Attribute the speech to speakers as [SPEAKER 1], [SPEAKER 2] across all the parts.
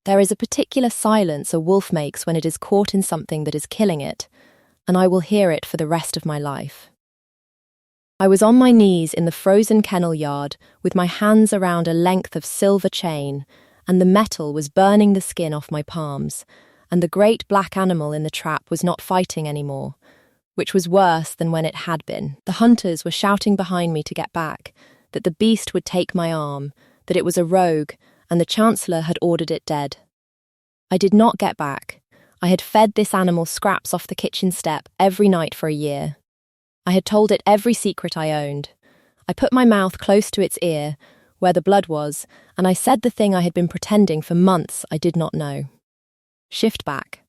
[SPEAKER 1] There is a particular silence a wolf makes when it is caught in something that is killing it, and I will hear it for the rest of my life. I was on my knees in the frozen kennel yard with my hands around a length of silver chain, and the metal was burning the skin off my palms, and the great black animal in the trap was not fighting anymore, which was worse than when it had been. The hunters were shouting behind me to get back, that the beast would take my arm, that it was a rogue, and the chancellor had ordered it dead. I did not get back. I had fed this animal scraps off the kitchen step every night for a year. I had told it every secret I owned. I put my mouth close to its ear, where the blood was, and I said the thing I had been pretending for months I did not know. Shift back.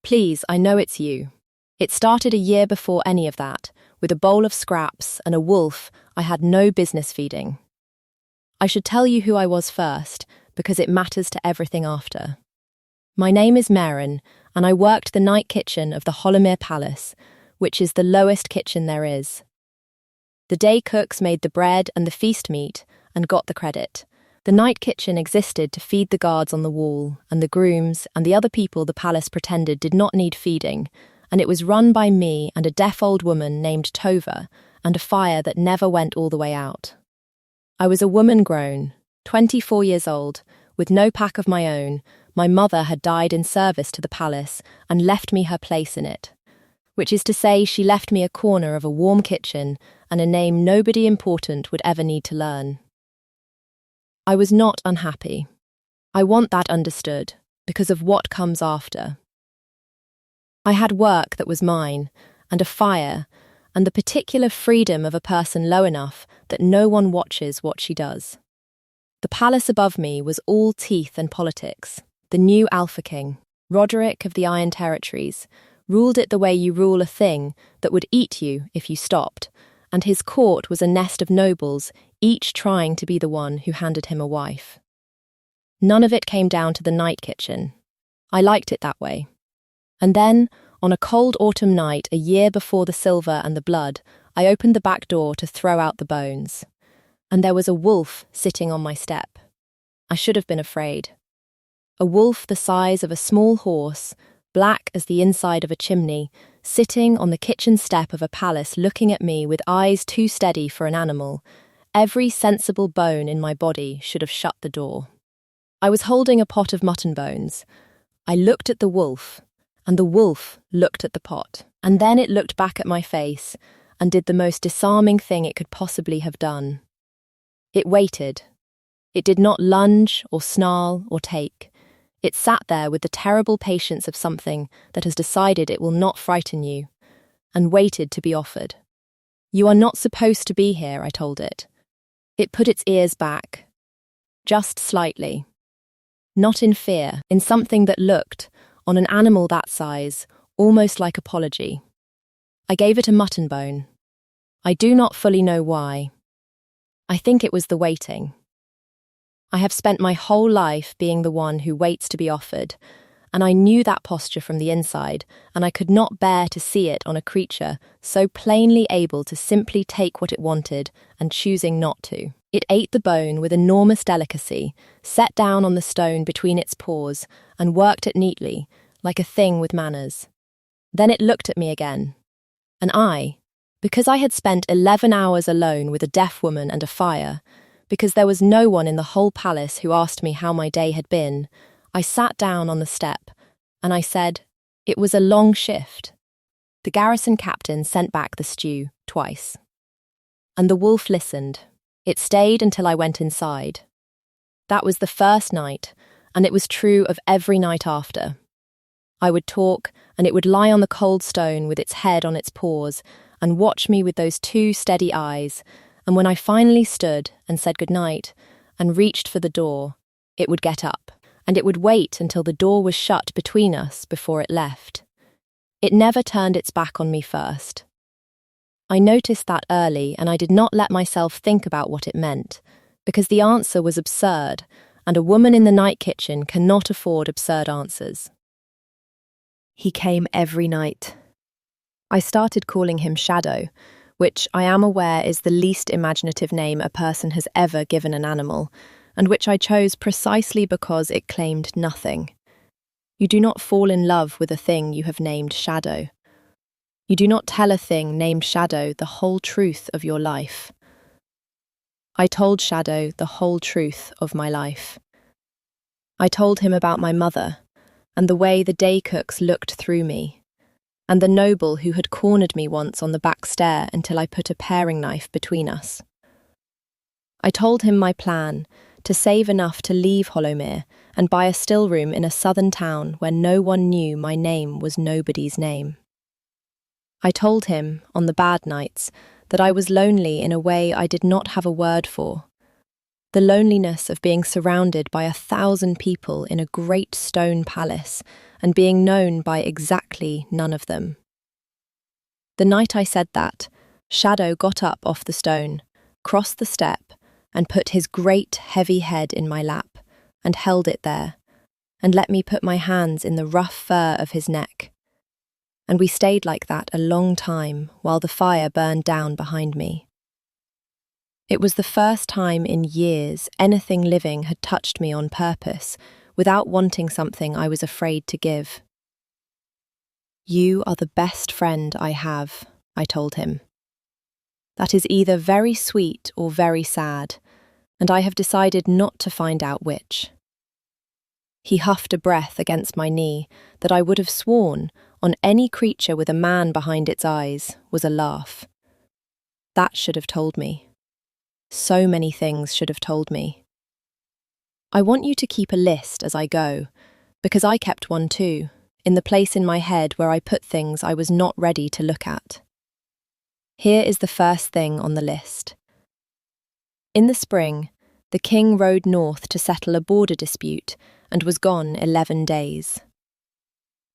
[SPEAKER 1] Please, I know it's you. It started a year before any of that, with a bowl of scraps and a wolf I had no business feeding. I should tell you who I was first, because it matters to everything after. My name is Maren, and I worked the night kitchen of the Holomere Palace, which is the lowest kitchen there is. The day cooks made the bread and the feast meat, and got the credit. The night kitchen existed to feed the guards on the wall, and the grooms, and the other people the palace pretended did not need feeding, and it was run by me and a deaf old woman named Tova, and a fire that never went all the way out. I was a woman grown, 24 years old, with no pack of my own. My mother had died in service to the palace and left me her place in it, which is to say she left me a corner of a warm kitchen and a name nobody important would ever need to learn. I was not unhappy. I want that understood, because of what comes after. I had work that was mine, and a fire, and the particular freedom of a person low enough that no one watches what she does. The palace above me was all teeth and politics. The new Alpha King, Roderic of the Iron Territories, ruled it the way you rule a thing that would eat you if you stopped, and his court was a nest of nobles, each trying to be the one who handed him a wife. None of it came down to the night kitchen. I liked it that way. And then, on a cold autumn night a year before the silver and the blood, I opened the back door to throw out the bones. And there was a wolf sitting on my step. I should have been afraid. A wolf the size of a small horse, black as the inside of a chimney, sitting on the kitchen step of a palace looking at me with eyes too steady for an animal. Every sensible bone in my body should have shut the door. I was holding a pot of mutton bones. I looked at the wolf, and the wolf looked at the pot, and then it looked back at my face and did the most disarming thing it could possibly have done. It waited. It did not lunge or snarl or take. It sat there with the terrible patience of something that has decided it will not frighten you, and waited to be offered. You are not supposed to be here, I told it. It put its ears back, just slightly. Not in fear, in something that looked, on an animal that size, almost like apology. I gave it a mutton bone. I do not fully know why. I think it was the waiting. I have spent my whole life being the one who waits to be offered, and I knew that posture from the inside, and I could not bear to see it on a creature so plainly able to simply take what it wanted and choosing not to. It ate the bone with enormous delicacy, sat down on the stone between its paws, and worked it neatly, like a thing with manners. Then it looked at me again. And I, because I had spent 11 hours alone with a deaf woman and a fire, because there was no one in the whole palace who asked me how my day had been, I sat down on the step, and I said, it was a long shift. The garrison captain sent back the stew twice. And the wolf listened. It stayed until I went inside. That was the first night, and it was true of every night after. I would talk, and it would lie on the cold stone with its head on its paws, and watch me with those two steady eyes, and when I finally stood and said goodnight, and reached for the door, it would get up, and it would wait until the door was shut between us before it left. It never turned its back on me first. I noticed that early, and I did not let myself think about what it meant, because the answer was absurd, and a woman in the night kitchen cannot afford absurd answers. He came every night. I started calling him Shadow, which I am aware is the least imaginative name a person has ever given an animal, and which I chose precisely because it claimed nothing. You do not fall in love with a thing you have named shadow. You do not tell a thing named shadow the whole truth of your life. I told Shadow the whole truth of my life. I told him about my mother, and the way the day cooks looked through me, and the noble who had cornered me once on the back stair until I put a paring knife between us. I told him my plan to save enough to leave Hollowmere and buy a still room in a southern town where no one knew my name was nobody's name. I told him, on the bad nights, that I was lonely in a way I did not have a word for. The loneliness of being surrounded by 1,000 people in a great stone palace and being known by exactly none of them. The night I said that, Shadow got up off the stone, crossed the step, and put his great heavy head in my lap, and held it there, and let me put my hands in the rough fur of his neck. And we stayed like that a long time while the fire burned down behind me. It was the first time in years anything living had touched me on purpose, without wanting something I was afraid to give. You are the best friend I have, I told him. That is either very sweet or very sad, and I have decided not to find out which. He huffed a breath against my knee that I would have sworn, on any creature with a man behind its eyes, was a laugh. That should have told me. So many things should have told me. I want you to keep a list as I go, because I kept one too, in the place in my head where I put things I was not ready to look at. Here is the first thing on the list. In the spring, the king rode north to settle a border dispute and was gone 11 days.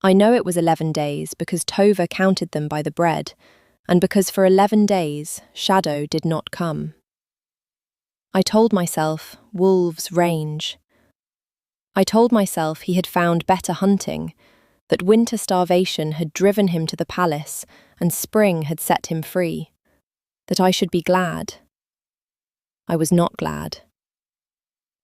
[SPEAKER 1] I know it was 11 days because Tova counted them by the bread, and because for 11 days Shadow did not come. I told myself wolves range. I told myself he had found better hunting, that winter starvation had driven him to the palace and spring had set him free, that I should be glad. I was not glad.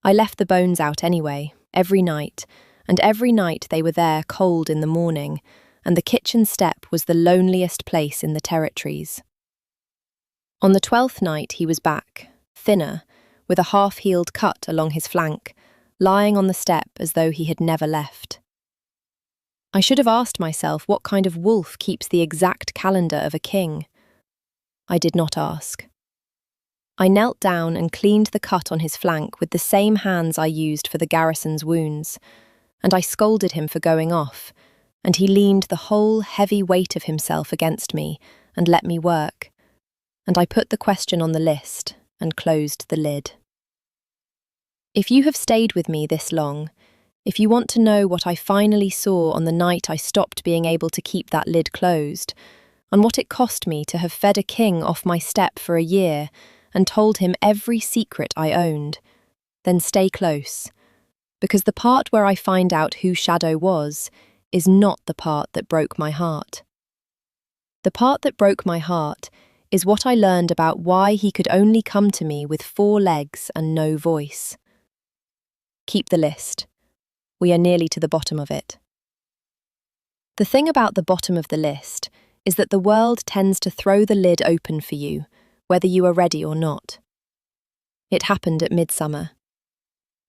[SPEAKER 1] I left the bones out anyway, every night, and every night they were there cold in the morning, and the kitchen step was the loneliest place in the territories. On the 12th night he was back, thinner, with a half-healed cut along his flank, lying on the step as though he had never left. I should have asked myself what kind of wolf keeps the exact calendar of a king. I did not ask. I knelt down and cleaned the cut on his flank with the same hands I used for the garrison's wounds, and I scolded him for going off, and he leaned the whole heavy weight of himself against me and let me work, and I put the question on the list and closed the lid. If you have stayed with me this long, if you want to know what I finally saw on the night I stopped being able to keep that lid closed, and what it cost me to have fed a king off my step for a year and told him every secret I owned, then stay close, because the part where I find out who Shadow was is not the part that broke my heart. The part that broke my heart is what I learned about why he could only come to me with 4 legs and no voice. Keep the list. We are nearly to the bottom of it. The thing about the bottom of the list is that the world tends to throw the lid open for you, whether you are ready or not. It happened at midsummer.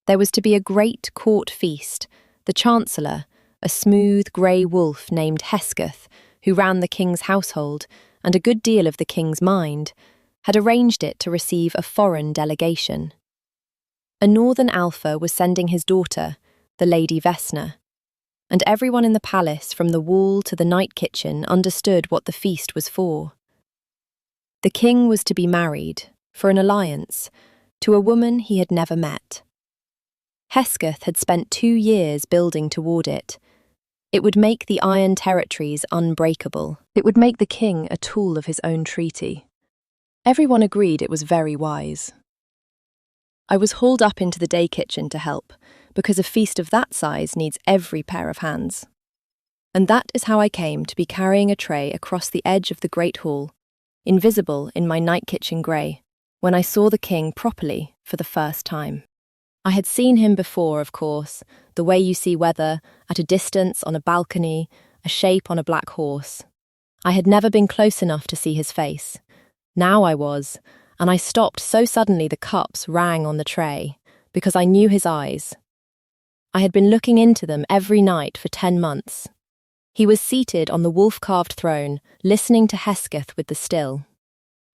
[SPEAKER 1] There was to be a great court feast. The chancellor, a smooth grey wolf named Hesketh, who ran the king's household and a good deal of the king's mind, had arranged it to receive a foreign delegation. A northern alpha was sending his daughter, the Lady Vesna, and everyone in the palace from the wall to the night kitchen understood what the feast was for. The king was to be married, for an alliance, to a woman he had never met. Hesketh had spent 2 years building toward it. It would make the Iron Territories unbreakable. It would make the king a tool of his own treaty. Everyone agreed it was very wise. I was hauled up into the day kitchen to help, because a feast of that size needs every pair of hands. And that is how I came to be carrying a tray across the edge of the great hall, invisible in my night kitchen grey, when I saw the king properly for the first time. I had seen him before, of course, the way you see weather, at a distance, on a balcony, a shape on a black horse. I had never been close enough to see his face. Now I was, and I stopped so suddenly the cups rang on the tray, because I knew his eyes. I had been looking into them every night for 10 months. He was seated on the wolf-carved throne, listening to Hesketh with the still.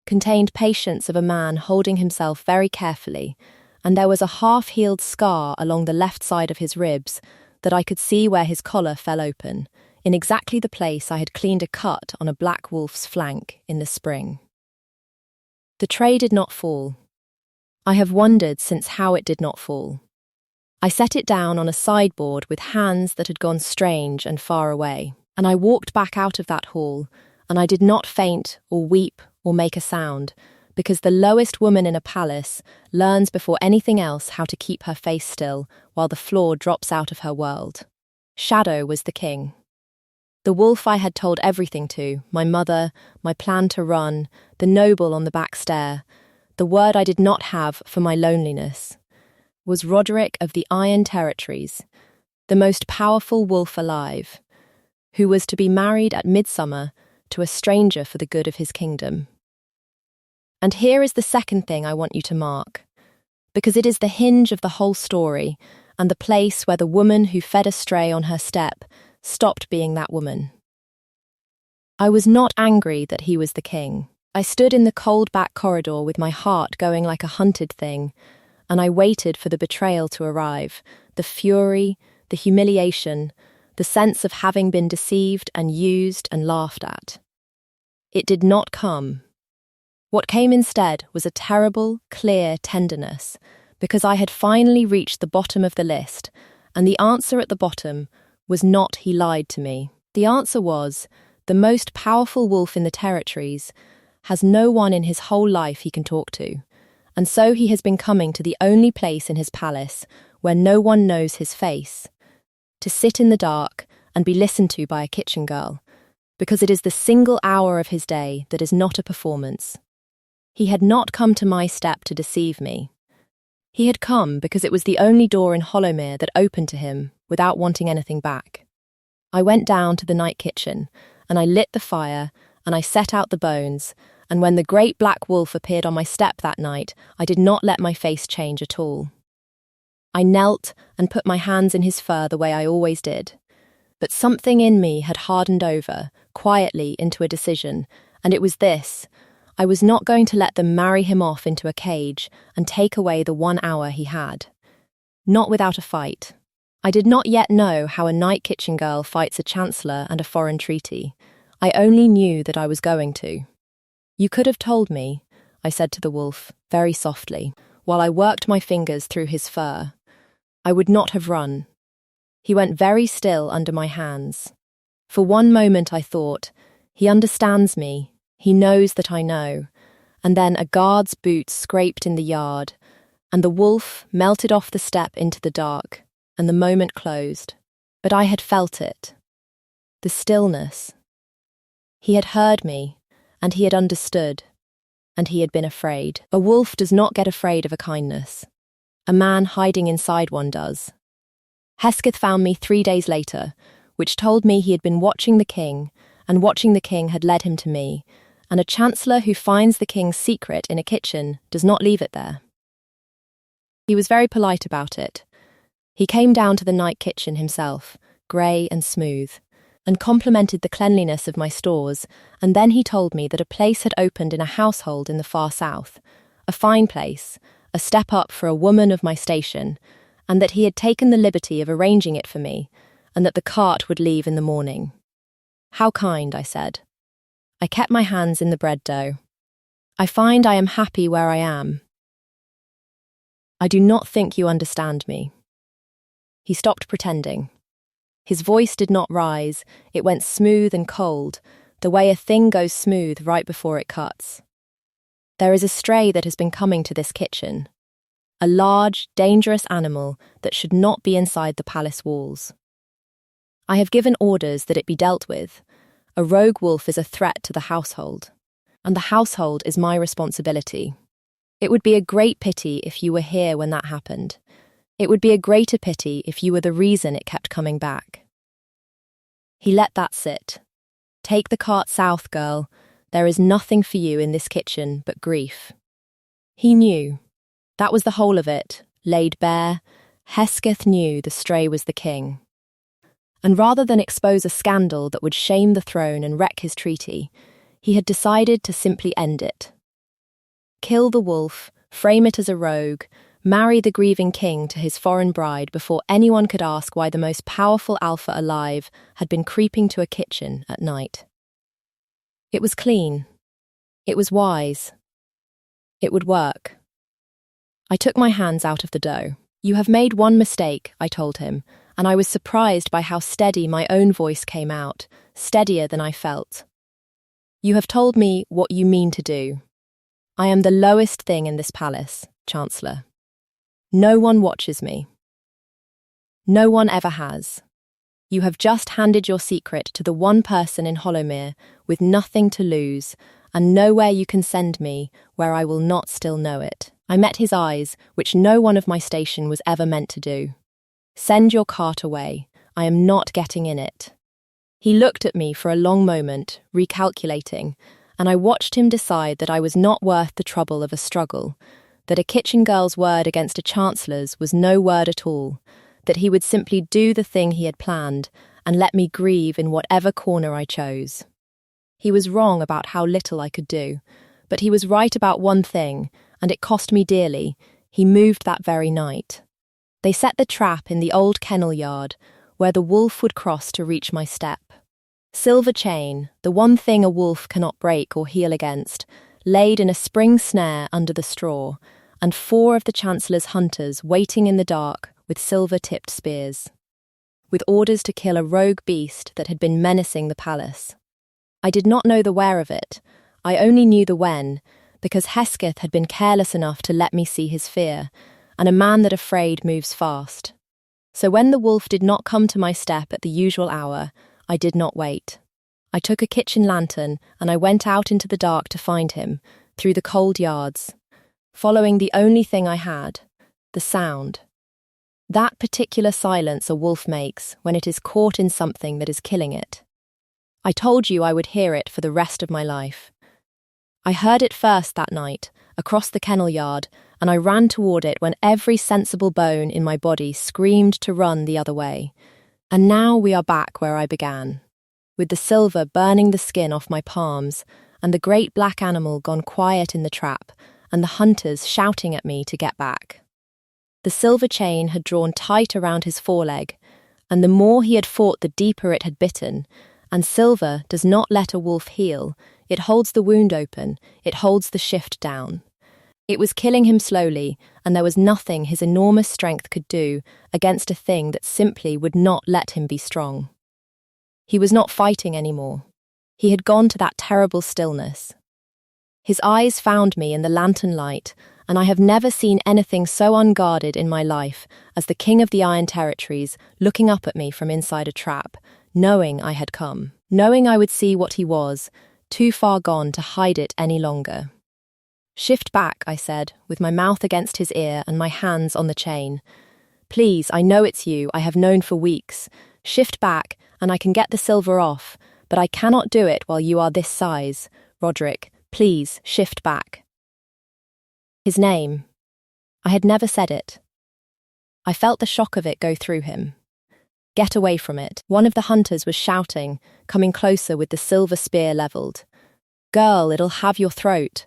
[SPEAKER 1] Contained patience of a man holding himself very carefully, and there was a half-healed scar along the left side of his ribs that I could see where his collar fell open, in exactly the place I had cleaned a cut on a black wolf's flank in the spring. The tray did not fall. I have wondered since how it did not fall. I set it down on a sideboard with hands that had gone strange and far away, and I walked back out of that hall, and I did not faint or weep or make a sound, because the lowest woman in a palace learns before anything else how to keep her face still while the floor drops out of her world. Shadow was the king. The wolf I had told everything to, my mother, my plan to run, the noble on the back stair, the word I did not have for my loneliness, was Roderic of the Iron Territories, the most powerful wolf alive, who was to be married at midsummer to a stranger for the good of his kingdom. And here is the second thing I want you to mark, because it is the hinge of the whole story and the place where the woman who fed a stray on her step stopped being that woman. I was not angry that he was the king. I stood in the cold back corridor with my heart going like a hunted thing, and I waited for the betrayal to arrive, the fury, the humiliation, the sense of having been deceived and used and laughed at. It did not come. What came instead was a terrible, clear tenderness, because I had finally reached the bottom of the list, and the answer at the bottom was not he lied to me. The answer was, the most powerful wolf in the territories has no one in his whole life he can talk to, and so he has been coming to the only place in his palace where no one knows his face, to sit in the dark and be listened to by a kitchen girl, because it is the single hour of his day that is not a performance. He had not come to my step to deceive me. He had come because it was the only door in Hollowmere that opened to him without wanting anything back. I went down to the night kitchen, and I lit the fire, and I set out the bones, and when the great black wolf appeared on my step that night, I did not let my face change at all. I knelt and put my hands in his fur the way I always did. But something in me had hardened over, quietly, into a decision, and it was this: I was not going to let them marry him off into a cage and take away the 1 hour he had. Not without a fight. I did not yet know how a night kitchen girl fights a chancellor and a foreign treaty. I only knew that I was going to. You could have told me, I said to the wolf, very softly, while I worked my fingers through his fur. I would not have run. He went very still under my hands. For one moment I thought, he understands me. He knows that I know. And then a guard's boot scraped in the yard, and the wolf melted off the step into the dark, and the moment closed. But I had felt it. The stillness. He had heard me, and he had understood, and he had been afraid. A wolf does not get afraid of a kindness. A man hiding inside one does. Hesketh found me 3 days later, which told me he had been watching the king, and watching the king had led him to me, and a chancellor who finds the king's secret in a kitchen does not leave it there. He was very polite about it. He came down to the night kitchen himself, grey and smooth, and complimented the cleanliness of my stores, and then he told me that a place had opened in a household in the far south, a fine place, a step up for a woman of my station, and that he had taken the liberty of arranging it for me, and that the cart would leave in the morning. How kind, I said. I kept my hands in the bread dough. I find I am happy where I am. I do not think you understand me. He stopped pretending. His voice did not rise, it went smooth and cold, the way a thing goes smooth right before it cuts. There is a stray that has been coming to this kitchen. A large, dangerous animal that should not be inside the palace walls. I have given orders that it be dealt with. A rogue wolf is a threat to the household, and the household is my responsibility. It would be a great pity if you were here when that happened. It would be a greater pity if you were the reason it kept coming back. He let that sit. Take the cart south, girl. There is nothing for you in this kitchen but grief. He knew. That was the whole of it, laid bare. Hesketh knew the stray was the king. And rather than expose a scandal that would shame the throne and wreck his treaty, he had decided to simply end it. Kill the wolf, frame it as a rogue, marry the grieving king to his foreign bride before anyone could ask why the most powerful alpha alive had been creeping to a kitchen at night. It was clean. It was wise. It would work. I took my hands out of the dough. You have made one mistake, I told him, and I was surprised by how steady my own voice came out, steadier than I felt. You have told me what you mean to do. I am the lowest thing in this palace, Chancellor. No one watches me. No one ever has. You have just handed your secret to the one person in Hollowmere with nothing to lose, and nowhere you can send me where I will not still know it. I met his eyes, which no one of my station was ever meant to do. Send your cart away. I am not getting in it. He looked at me for a long moment, recalculating, and I watched him decide that I was not worth the trouble of a struggle, that a kitchen girl's word against a chancellor's was no word at all, that he would simply do the thing he had planned and let me grieve in whatever corner I chose. He was wrong about how little I could do, but he was right about one thing, and it cost me dearly. He moved that very night. They set the trap in the old kennel yard, where the wolf would cross to reach my step. Silver chain, the one thing a wolf cannot break or heal against, laid in a spring snare under the straw, and 4 of the chancellor's hunters waiting in the dark with silver-tipped spears, with orders to kill a rogue beast that had been menacing the palace. I did not know the where of it. I only knew the when, because Hesketh had been careless enough to let me see his fear, and a man that afraid moves fast. So when the wolf did not come to my step at the usual hour, I did not wait. I took a kitchen lantern and I went out into the dark to find him, through the cold yards, following the only thing I had, the sound. That particular silence a wolf makes when it is caught in something that is killing it. I told you I would hear it for the rest of my life. I heard it first that night, across the kennel yard, and I ran toward it when every sensible bone in my body screamed to run the other way. And now we are back where I began, with the silver burning the skin off my palms, and the great black animal gone quiet in the trap, and the hunters shouting at me to get back. The silver chain had drawn tight around his foreleg, and the more he had fought, the deeper it had bitten, and silver does not let a wolf heal. It holds the wound open, it holds the shift down. It was killing him slowly, and there was nothing his enormous strength could do against a thing that simply would not let him be strong. He was not fighting anymore. He had gone to that terrible stillness. His eyes found me in the lantern light, and I have never seen anything so unguarded in my life as the King of the Iron Territories looking up at me from inside a trap, knowing I had come, knowing I would see what he was, too far gone to hide it any longer. Shift back, I said, with my mouth against his ear and my hands on the chain. Please, I know it's you, I have known for weeks. Shift back, and I can get the silver off, but I cannot do it while you are this size. Roderic, please, shift back. His name. I had never said it. I felt the shock of it go through him. Get away from it. One of the hunters was shouting, coming closer with the silver spear levelled. Girl, it'll have your throat.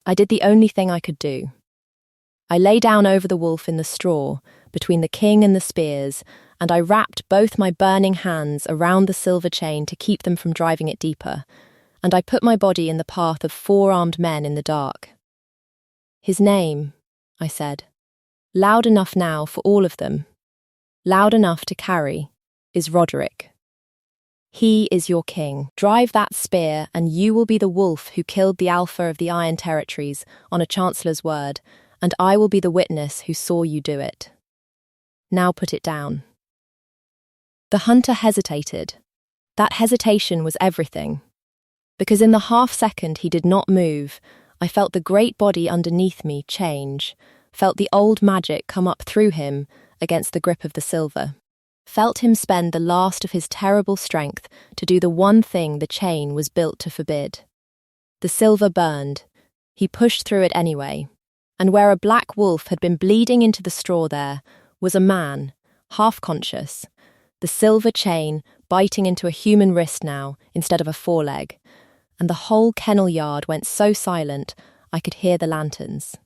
[SPEAKER 1] I did the only thing I could do. I lay down over the wolf in the straw, between the king and the spears, and I wrapped both my burning hands around the silver chain to keep them from driving it deeper, and I put my body in the path of 4 armed men in the dark. His name, I said, loud enough now for all of them, loud enough to carry, is Roderic. He is your king. Drive that spear, and you will be the wolf who killed the Alpha of the Iron Territories on a chancellor's word, and I will be the witness who saw you do it. Now put it down. The hunter hesitated. That hesitation was everything. Because in the half-second he did not move, I felt the great body underneath me change, felt the old magic come up through him against the grip of the silver, felt him spend the last of his terrible strength to do the one thing the chain was built to forbid. The silver burned. He pushed through it anyway, and where a black wolf had been bleeding into the straw there was a man, half conscious, the silver chain biting into a human wrist now instead of a foreleg, and the whole kennel yard went so silent I could hear the lanterns.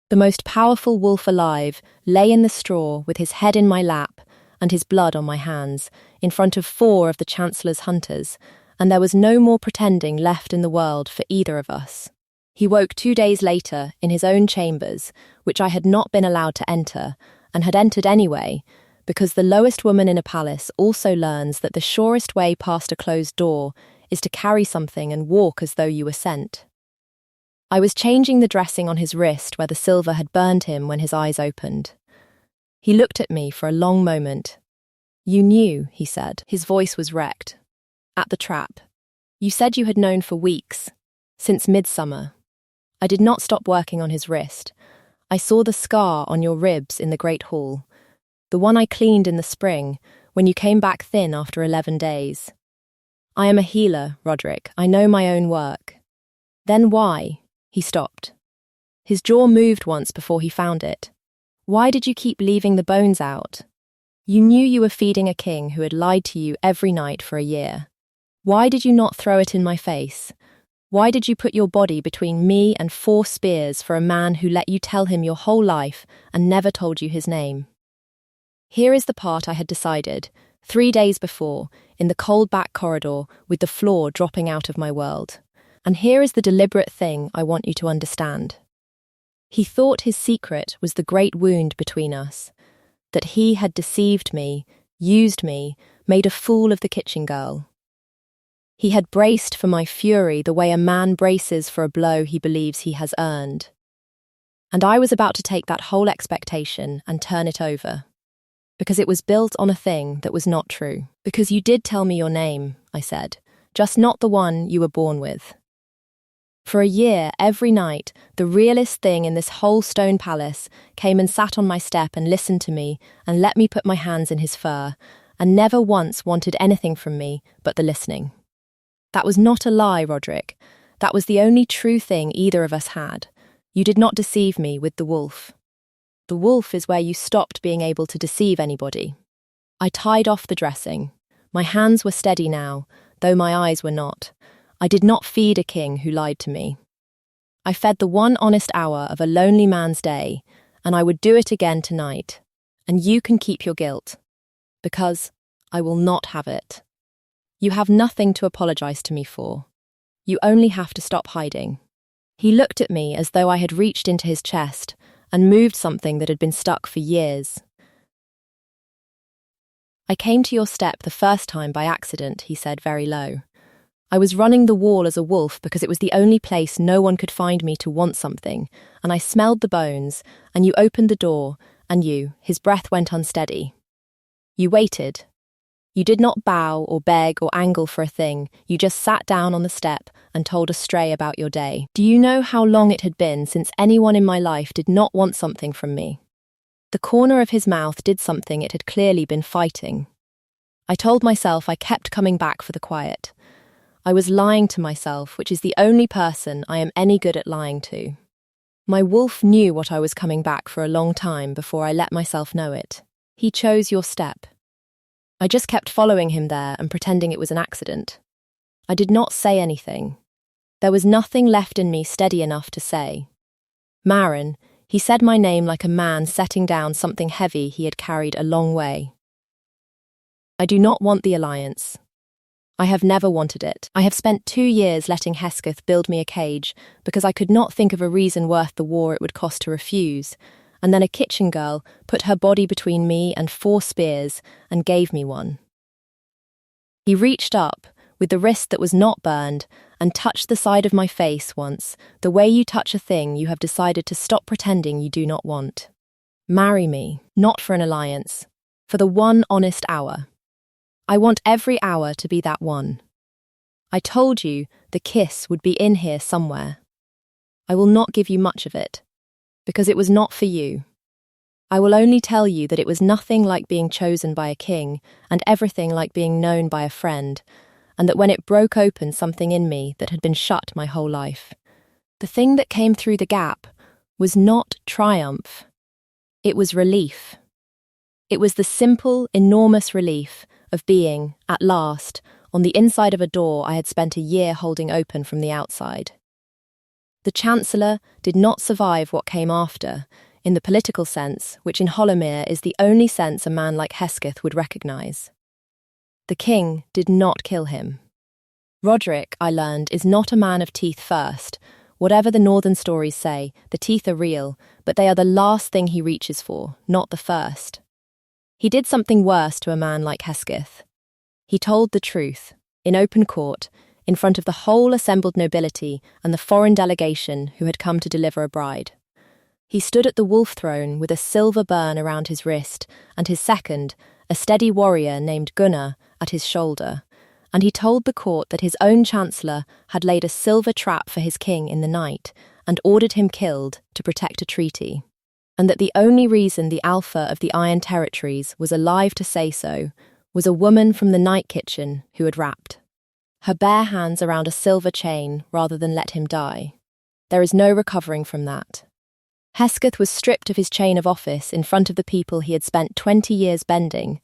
[SPEAKER 1] The most powerful wolf alive lay in the straw with his head in my lap and his blood on my hands, in front of 4 of the chancellor's hunters, and there was no more pretending left in the world for either of us. He woke 2 days later in his own chambers, which I had not been allowed to enter, and had entered anyway, because the lowest woman in a palace also learns that the surest way past a closed door is to carry something and walk as though you were sent. I was changing the dressing on his wrist where the silver had burned him when his eyes opened. He looked at me for a long moment. "You knew," he said. His voice was wrecked. "At the trap. You said you had known for weeks, since midsummer." I did not stop working on his wrist. "I saw the scar on your ribs in the Great Hall, the one I cleaned in the spring, when you came back thin after 11 days. I am a healer, Roderic. I know my own work." "Then why?" He stopped. His jaw moved once before he found it. "Why did you keep leaving the bones out? You knew you were feeding a king who had lied to you every night for a year. Why did you not throw it in my face? Why did you put your body between me and 4 spears for a man who let you tell him your whole life and never told you his name?" Here is the part I had decided, 3 days before, in the cold back corridor with the floor dropping out of my world. And here is the deliberate thing I want you to understand. He thought his secret was the great wound between us, that he had deceived me, used me, made a fool of the kitchen girl. He had braced for my fury the way a man braces for a blow he believes he has earned. And I was about to take that whole expectation and turn it over. Because it was built on a thing that was not true. "Because you did tell me your name," I said, "just not the one you were born with." For a year, every night, the realest thing in this whole stone palace came and sat on my step and listened to me and let me put my hands in his fur, and never once wanted anything from me but the listening. That was not a lie, Roderic. That was the only true thing either of us had. You did not deceive me with the wolf. The wolf is where you stopped being able to deceive anybody. I tied off the dressing. My hands were steady now, though my eyes were not. I did not feed a king who lied to me. I fed the one honest hour of a lonely man's day, and I would do it again tonight. And you can keep your guilt, because I will not have it. You have nothing to apologize to me for. You only have to stop hiding." He looked at me as though I had reached into his chest and moved something that had been stuck for years. "I came to your step the first time by accident," he said very low. "I was running the wall as a wolf because it was the only place no one could find me to want something, and I smelled the bones, and you opened the door, and his breath went unsteady. You waited. You did not bow or beg or angle for a thing, you just sat down on the step and told a stray about your day. Do you know how long it had been since anyone in my life did not want something from me?" The corner of his mouth did something it had clearly been fighting. I told myself I kept coming back for the quiet. I was lying to myself, which is the only person I am any good at lying to. My wolf knew what I was coming back for a long time before I let myself know it. He chose your step. I just kept following him there and pretending it was an accident. I did not say anything. There was nothing left in me steady enough to say. "Maren," he said my name like a man setting down something heavy he had carried a long way. "I do not want the alliance. I have never wanted it. I have spent 2 years letting Hesketh build me a cage because I could not think of a reason worth the war it would cost to refuse, and then a kitchen girl put her body between me and 4 spears and gave me one." He reached up, with the wrist that was not burned, and touched the side of my face once, the way you touch a thing you have decided to stop pretending you do not want. "Marry me, not for an alliance, for the one honest hour. I want every hour to be that one. I told you the kiss would be in here somewhere. I will not give you much of it. Because it was not for you. I will only tell you that it was nothing like being chosen by a king, and everything like being known by a friend, and that when it broke open something in me that had been shut my whole life, the thing that came through the gap was not triumph. It was relief. It was the simple, enormous relief of being, at last, on the inside of a door I had spent a year holding open from the outside. The chancellor did not survive what came after, in the political sense, which in Hollowmere is the only sense a man like Hesketh would recognise. The king did not kill him. Roderic, I learned, is not a man of teeth first. Whatever the northern stories say, the teeth are real, but they are the last thing he reaches for, not the first. He did something worse to a man like Hesketh. He told the truth, in open court, in front of the whole assembled nobility and the foreign delegation who had come to deliver a bride. He stood at the wolf throne with a silver burn around his wrist and his second, a steady warrior named Gunnar, at his shoulder, and he told the court that his own chancellor had laid a silver trap for his king in the night and ordered him killed to protect a treaty, and that the only reason the Alpha of the Iron Territories was alive to say so was a woman from the night kitchen who had rapped her bare hands around a silver chain rather than let him die. There is no recovering from that. Hesketh was stripped of his chain of office in front of the people he had spent 20 years bending,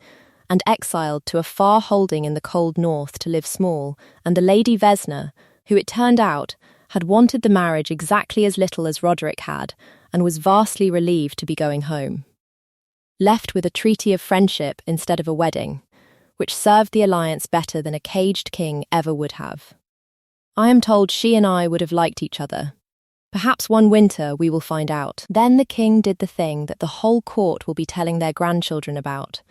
[SPEAKER 1] and exiled to a far holding in the cold north to live small, and the Lady Vesna, who it turned out had wanted the marriage exactly as little as Roderic had, and was vastly relieved to be going home. Left with a treaty of friendship instead of a wedding, which served the alliance better than a caged king ever would have. I am told she and I would have liked each other. Perhaps one winter we will find out. Then the king did the thing that the whole court will be telling their grandchildren about,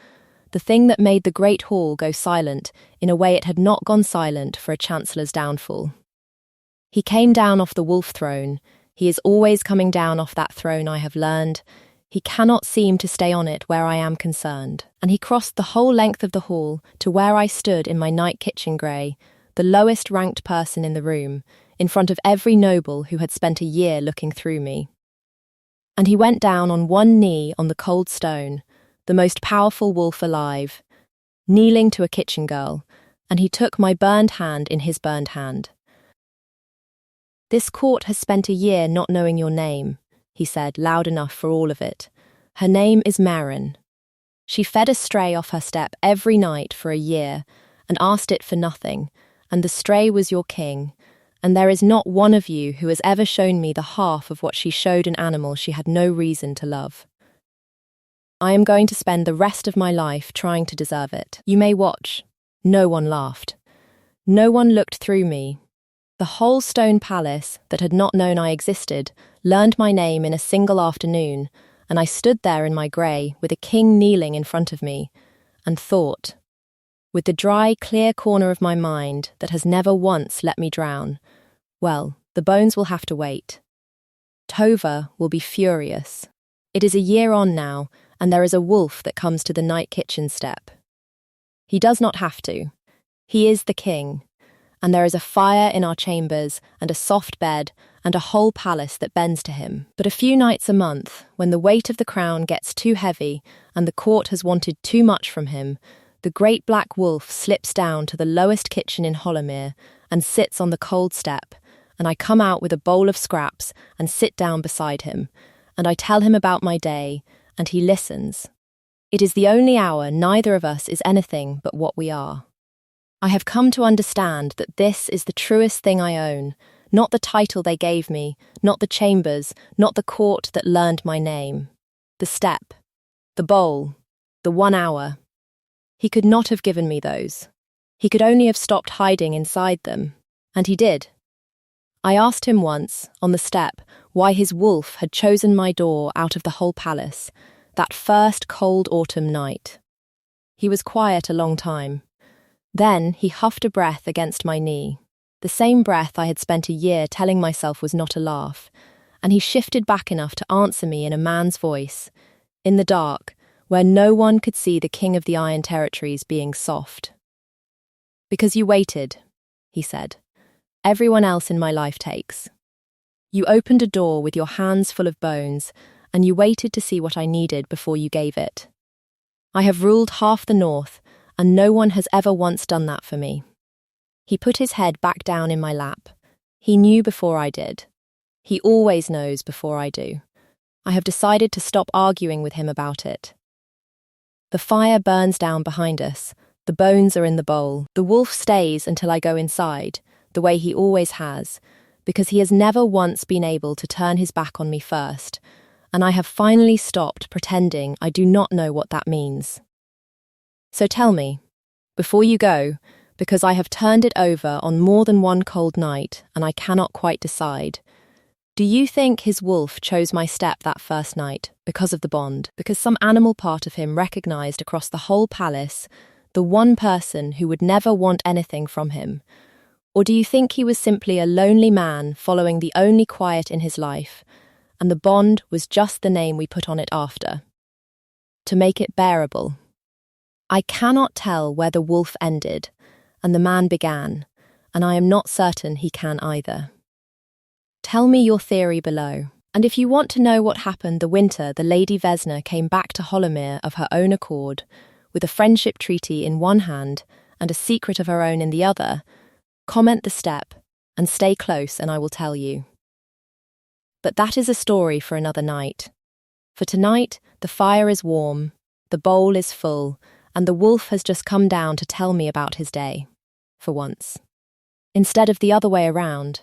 [SPEAKER 1] the thing that made the great hall go silent in a way it had not gone silent for a chancellor's downfall. He came down off the wolf throne. He is always coming down off that throne, I have learned. He cannot seem to stay on it where I am concerned. And he crossed the whole length of the hall to where I stood in my night kitchen grey, the lowest ranked person in the room, in front of every noble who had spent a year looking through me. And he went down on one knee on the cold stone, the most powerful wolf alive, kneeling to a kitchen girl, and he took my burned hand in his burned hand. "This court has spent a year not knowing your name," he said, loud enough for all of it. "Her name is Maren. She fed a stray off her step every night for a year and asked it for nothing, and the stray was your king, and there is not one of you who has ever shown me the half of what she showed an animal she had no reason to love. I am going to spend the rest of my life trying to deserve it. You may watch." No one laughed. No one looked through me. The whole stone palace, that had not known I existed, learned my name in a single afternoon, and I stood there in my grey, with a king kneeling in front of me, and thought, with the dry, clear corner of my mind that has never once let me drown, well, the bones will have to wait. Tova will be furious. It is a year on now, and there is a wolf that comes to the night kitchen step. He does not have to. He is the king, and there is a fire in our chambers, and a soft bed, and a whole palace that bends to him. But a few nights a month, when the weight of the crown gets too heavy, and the court has wanted too much from him, the great black wolf slips down to the lowest kitchen in Hollowmere, and sits on the cold step, and I come out with a bowl of scraps, and sit down beside him, and I tell him about my day, and he listens. It is the only hour neither of us is anything but what we are. I have come to understand that this is the truest thing I own, not the title they gave me, not the chambers, not the court that learned my name. The step, the bowl, the 1 hour. He could not have given me those. He could only have stopped hiding inside them, and he did. I asked him once, on the step, why his wolf had chosen my door out of the whole palace, that first cold autumn night. He was quiet a long time. Then he huffed a breath against my knee, the same breath I had spent a year telling myself was not a laugh, and he shifted back enough to answer me in a man's voice, in the dark, where no one could see the king of the Iron Territories being soft. "Because you waited," he said. "Everyone else in my life takes. You opened a door with your hands full of bones, and you waited to see what I needed before you gave it. I have ruled half the north, and no one has ever once done that for me. He put his head back down in my lap. He knew before I did. He always knows before I do. I have decided to stop arguing with him about it. The fire burns down behind us. The bones are in the bowl. The wolf stays until I go inside, the way he always has, because he has never once been able to turn his back on me first, and I have finally stopped pretending I do not know what that means. So tell me, before you go, because I have turned it over on more than one cold night and I cannot quite decide, do you think his wolf chose my step that first night because of the bond, because some animal part of him recognized across the whole palace the one person who would never want anything from him? Or do you think he was simply a lonely man following the only quiet in his life, and the bond was just the name we put on it after? To make it bearable. I cannot tell where the wolf ended and the man began, and I am not certain he can either. Tell me your theory below. And if you want to know what happened the winter the Lady Vesna came back to Hollowmere of her own accord, with a friendship treaty in one hand and a secret of her own in the other, comment the step and stay close and I will tell you. But that is a story for another night. For tonight, the fire is warm, the bowl is full, and the wolf has just come down to tell me about his day. For once. Instead of the other way around.